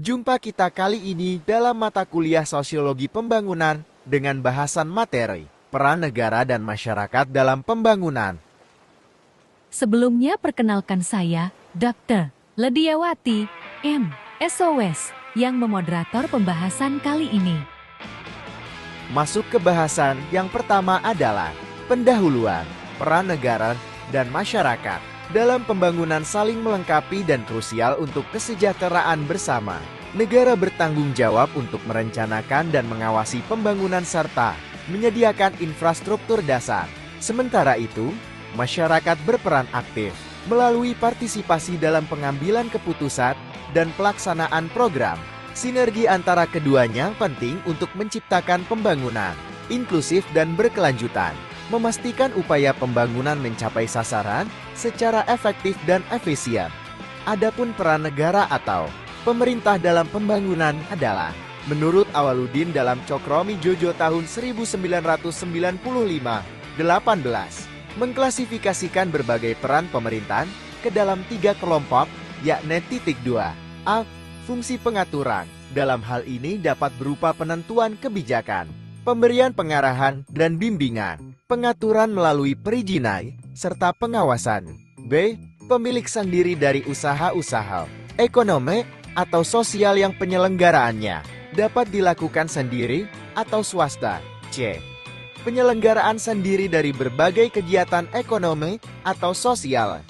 Jumpa kita kali ini dalam mata kuliah Sosiologi Pembangunan dengan bahasan materi peran negara dan masyarakat dalam pembangunan. Sebelumnya perkenalkan saya, Dr. Lediawati, M. SOS, yang memoderator pembahasan kali ini. Masuk ke bahasan yang pertama adalah pendahuluan peran negara dan masyarakat dalam pembangunan saling melengkapi dan krusial untuk kesejahteraan bersama. Negara bertanggung jawab untuk merencanakan dan mengawasi pembangunan serta menyediakan infrastruktur dasar. Sementara itu, masyarakat berperan aktif melalui partisipasi dalam pengambilan keputusan dan pelaksanaan program. Sinergi antara keduanya penting untuk menciptakan pembangunan inklusif dan berkelanjutan, memastikan upaya pembangunan mencapai sasaran secara efektif dan efisien. Adapun peran negara atau pemerintah dalam pembangunan adalah, menurut Awaludin dalam Cokromi Jojo tahun 1995-18, mengklasifikasikan berbagai peran pemerintahan ke dalam 3 kelompok, yakni titik 2. A. Fungsi pengaturan. Dalam hal ini dapat berupa penentuan kebijakan, pemberian pengarahan dan bimbingan, pengaturan melalui perizinan, serta pengawasan. B. Pemilik sendiri dari usaha-usaha ekonomi atau sosial yang penyelenggaraannya dapat dilakukan sendiri atau swasta. C. Penyelenggaraan sendiri dari berbagai kegiatan ekonomi atau sosial.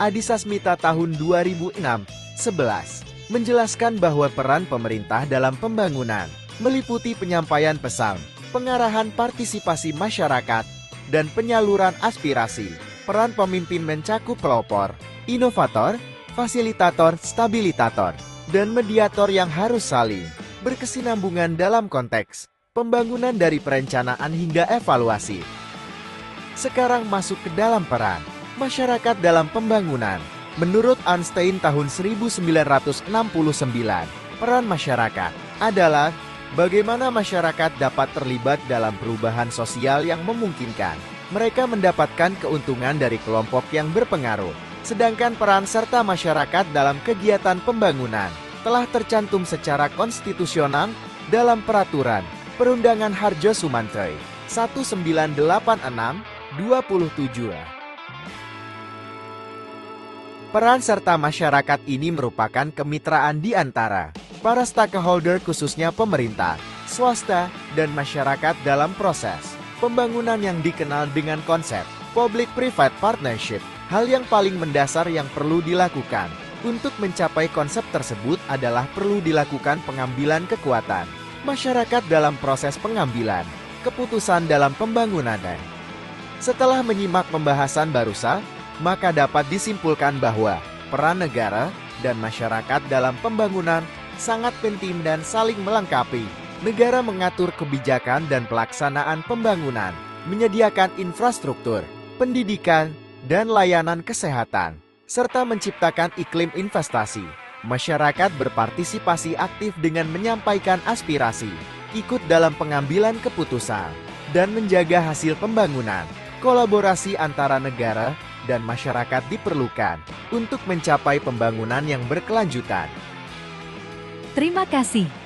Adisasmita tahun 2006-11 menjelaskan bahwa peran pemerintah dalam pembangunan meliputi penyampaian pesan, pengarahan partisipasi masyarakat, dan penyaluran aspirasi. Peran pemimpin mencakup pelopor, inovator, fasilitator, stabilitator, dan mediator yang harus saling berkesinambungan dalam konteks pembangunan dari perencanaan hingga evaluasi. Sekarang masuk ke dalam peran masyarakat dalam pembangunan. Menurut Einstein tahun 1969, peran masyarakat adalah bagaimana masyarakat dapat terlibat dalam perubahan sosial yang memungkinkan mereka mendapatkan keuntungan dari kelompok yang berpengaruh. Sedangkan peran serta masyarakat dalam kegiatan pembangunan telah tercantum secara konstitusional dalam Peraturan Perundangan Harjo Sumantri 1986-27. Peran serta masyarakat ini merupakan kemitraan di antara para stakeholder khususnya pemerintah, swasta, dan masyarakat dalam proses pembangunan yang dikenal dengan konsep Public-Private Partnership. Hal yang paling mendasar yang perlu dilakukan untuk mencapai konsep tersebut adalah perlu dilakukan pengambilan kekuatan masyarakat dalam proses pengambilan keputusan dalam pembangunan. Setelah menyimak pembahasan barusan, maka dapat disimpulkan bahwa peran negara dan masyarakat dalam pembangunan sangat penting dan saling melengkapi. Negara mengatur kebijakan dan pelaksanaan pembangunan, menyediakan infrastruktur, pendidikan, dan layanan kesehatan, serta menciptakan iklim investasi. Masyarakat berpartisipasi aktif dengan menyampaikan aspirasi, ikut dalam pengambilan keputusan, dan menjaga hasil pembangunan. Kolaborasi antara negara dan masyarakat diperlukan untuk mencapai pembangunan yang berkelanjutan. Terima kasih.